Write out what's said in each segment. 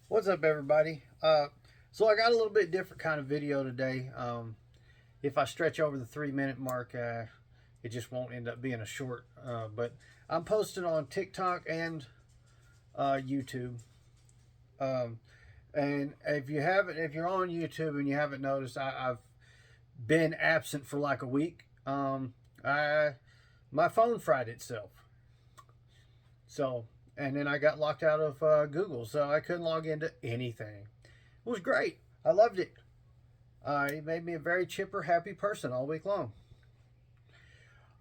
What's up, everybody? So I got a little bit different kind of video today. If I stretch over the 3 minute mark, it just won't end up being a short. But I'm posting on TikTok and YouTube. Um, and if you're on YouTube and you haven't noticed, I've been absent for like a week. I My phone fried itself. So, and then I got locked out of Google, so I couldn't log into anything. It was great. I loved it. It made me a very chipper, happy person all week long.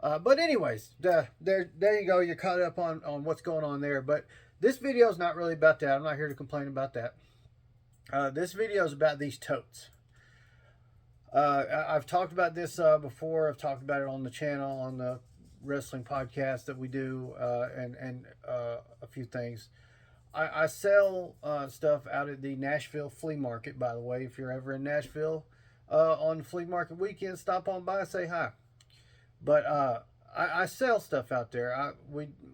But anyways, there you go. You're caught up on what's going on there. But this video is not really about that. I'm not here to complain about that. This video is about these totes. I've talked about this before. I've talked about it on the channel, on the wrestling podcast that we do, and a few things. I sell stuff out at the Nashville Flea Market, by the way. If you're ever in Nashville on flea market weekend, stop on by, say hi. But I sell stuff out there.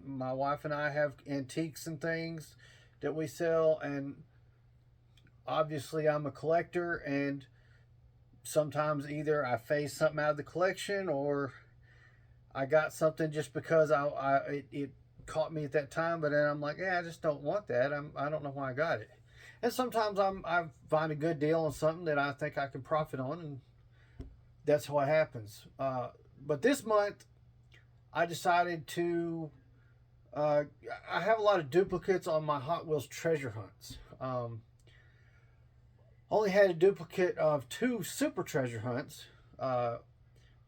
My wife and I have antiques and things that we sell, and obviously I'm a collector, and sometimes either I phase something out of the collection or I got something just because it caught me at that time, but then I'm like, yeah, I just don't want that. I don't know why I got it. And sometimes I find a good deal on something that I think I can profit on, and that's what happens. But this month, I decided to. I have a lot of duplicates on my Hot Wheels treasure hunts. Only had a duplicate of two super treasure hunts.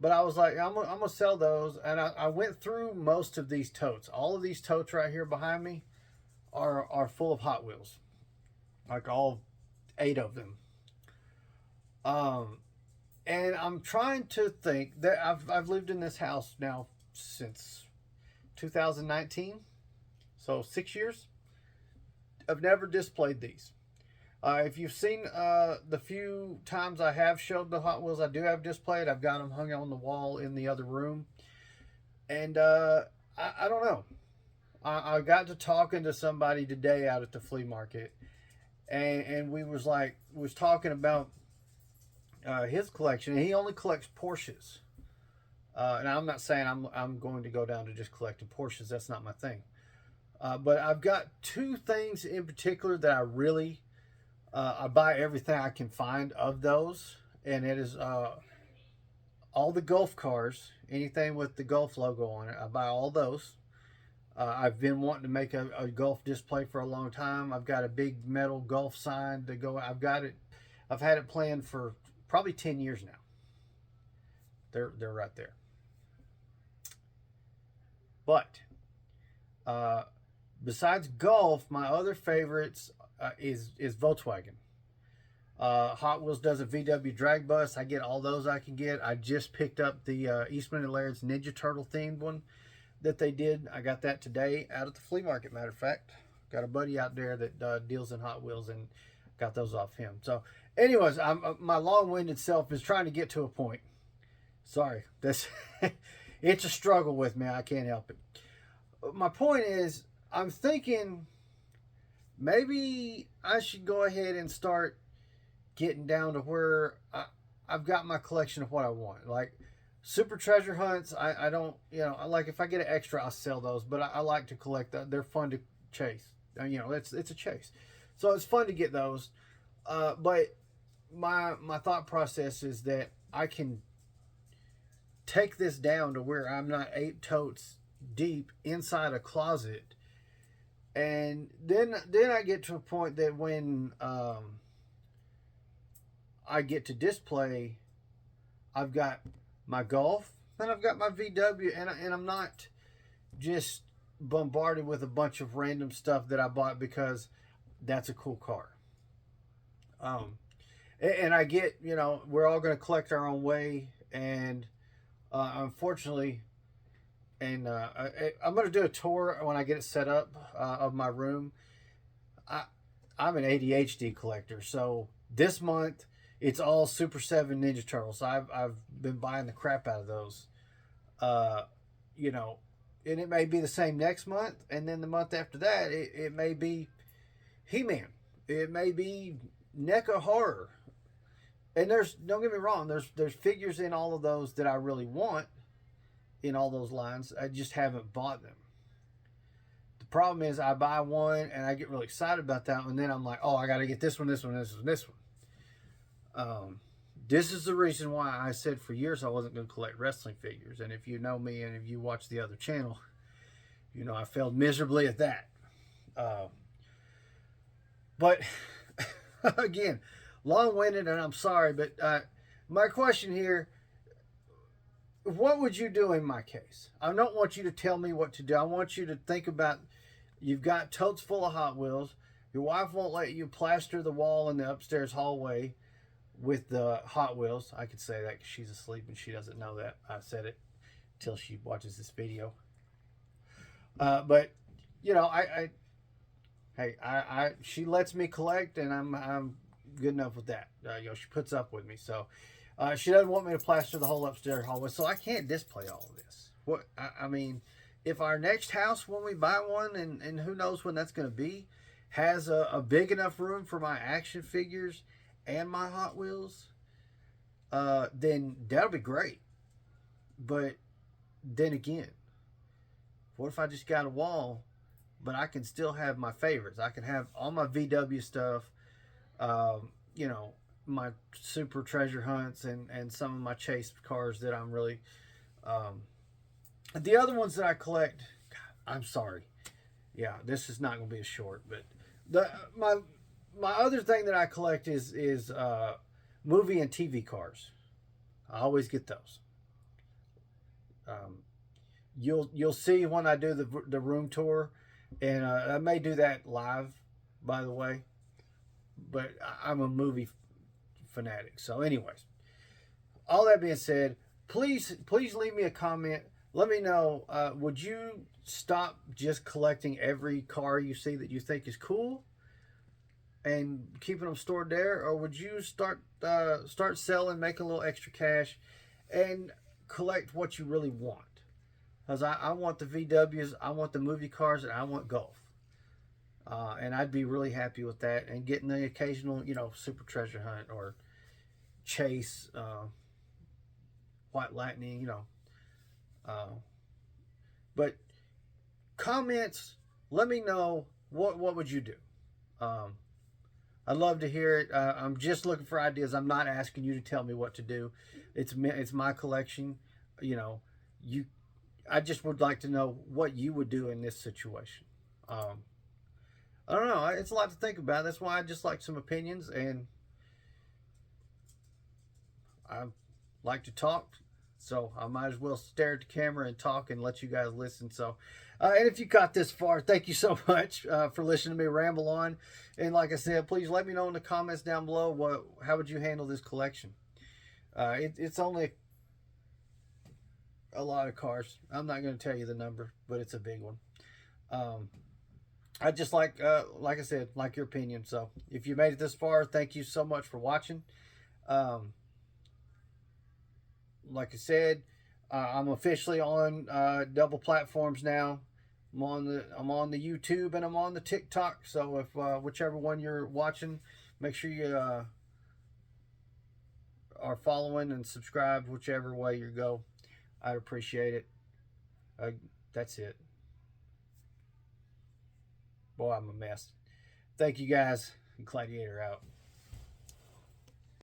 But I was like, I'm gonna sell those, and I went through most of these totes. All of these totes right here behind me are full of Hot Wheels, like all 8 of them. Um, and I'm trying to think that I've lived in this house now since 2019, so 6 years. I've never displayed these. If you've seen the few times I have showed the Hot Wheels I do have displayed, I've got them hung on the wall in the other room. And I don't know. I got to talking to somebody today out at the flea market, and we was talking about his collection. And he only collects Porsches. Now I'm not saying I'm going to go down to just collecting Porsches. That's not my thing. But I've got two things in particular that I really I buy everything I can find of those, and it is all the Gulf cars, anything with the Gulf logo on it. I buy all those. I've been wanting to make a Gulf display for a long time. I've got a big metal Gulf sign to go. I've got it. I've had it planned for probably 10 years now. They're right there. But uh, besides Gulf, my other favorites is Volkswagen. Hot Wheels does a VW drag bus. I get all those I can get. I just picked up the Eastman and Laird's Ninja Turtle themed one that they did. I got that today out at the flea market. Matter of fact, got a buddy out there that deals in Hot Wheels, and got those off him. So, anyways, my long-winded self is trying to get to a point. Sorry, this it's a struggle with me. I can't help it. My point is, I'm thinking maybe I should go ahead and start getting down to where I've got my collection of what I want. Like super treasure hunts, I don't, I like if I get an extra, I'll sell those. But I like to collect. They're fun to chase. It's a chase, so it's fun to get those. But my thought process is that I can take this down to where I'm not 8 totes deep inside a closet, and then I get to a point that when I get to display, I've got my Golf and I've got my VW, and I'm not just bombarded with a bunch of random stuff that I bought because that's a cool car. Um, and I get, we're all going to collect our own way, and unfortunately, and I'm going to do a tour when I get it set up of my room. I, I'm an ADHD collector, so this month it's all Super 7 Ninja Turtles. I've been buying the crap out of those. Uh, you know, and it may be the same next month, and then the month after that, it may be He Man. It may be NECA horror. And don't get me wrong, there's figures in all of those that I really want in all those lines. I just haven't bought them. The problem is I buy one and I get really excited about that one, and then I'm like, oh, I got to get this one, this one, this one, this one. This is the reason why I said for years I wasn't going to collect wrestling figures. And if you know me and if you watch the other channel, you know I failed miserably at that. But again, long-winded, and I'm sorry, but my question here, what would you do in my case? I don't want you to tell me what to do. I want you to think about, you've got totes full of Hot Wheels. Your wife won't let you plaster the wall in the upstairs hallway with the Hot Wheels. I could say that because she's asleep and she doesn't know that I said it until she watches this video. But you know, she lets me collect, and I'm good enough with that. You know, she puts up with me, so she doesn't want me to plaster the whole upstairs hallway, so I can't display all of this. What I mean, if our next house, when we buy one, and who knows when that's going to be, has a big enough room for my action figures and my Hot Wheels, then that'll be great. But then again, what if I just got a wall, but I can still have my favorites? I can have all my VW stuff, you know, my super treasure hunts, and some of my chase cars that I'm really, the other ones that I collect. God, I'm sorry. Yeah, this is not going to be a short, but my other thing that I collect is movie and TV cars. I always get those. You'll see when I do the room tour, and I may do that live, by the way. But I'm a movie fanatic. So, anyways, all that being said, please leave me a comment. Let me know. Would you stop just collecting every car you see that you think is cool and keeping them stored there, or would you start selling, make a little extra cash, and collect what you really want? Because I want the VWs, I want the movie cars, and I want golf. And I'd be really happy with that, and getting the occasional, you know, super treasure hunt or chase, White Lightning, you know. But comments, let me know what would you do. I'd love to hear it. I'm just looking for ideas. I'm not asking you to tell me what to do. It's my collection. You know, I just would like to know what you would do in this situation. I don't know. It's a lot to think about. That's why I just like some opinions, and I like to talk. So I might as well stare at the camera and talk and let you guys listen. So, and if you got this far, thank you so much for listening to me ramble on. And like I said, please let me know in the comments down below how would you handle this collection. It's only a lot of cars. I'm not going to tell you the number, but it's a big one. I just like I said, like your opinion. So if you made it this far, thank you so much for watching. Like I said, I'm officially on double platforms now. I'm on the YouTube and I'm on the TikTok. So if whichever one you're watching, make sure you are following and subscribe whichever way you go. I'd appreciate it. That's it. Boy, I'm a mess. Thank you guys. Gladiator out.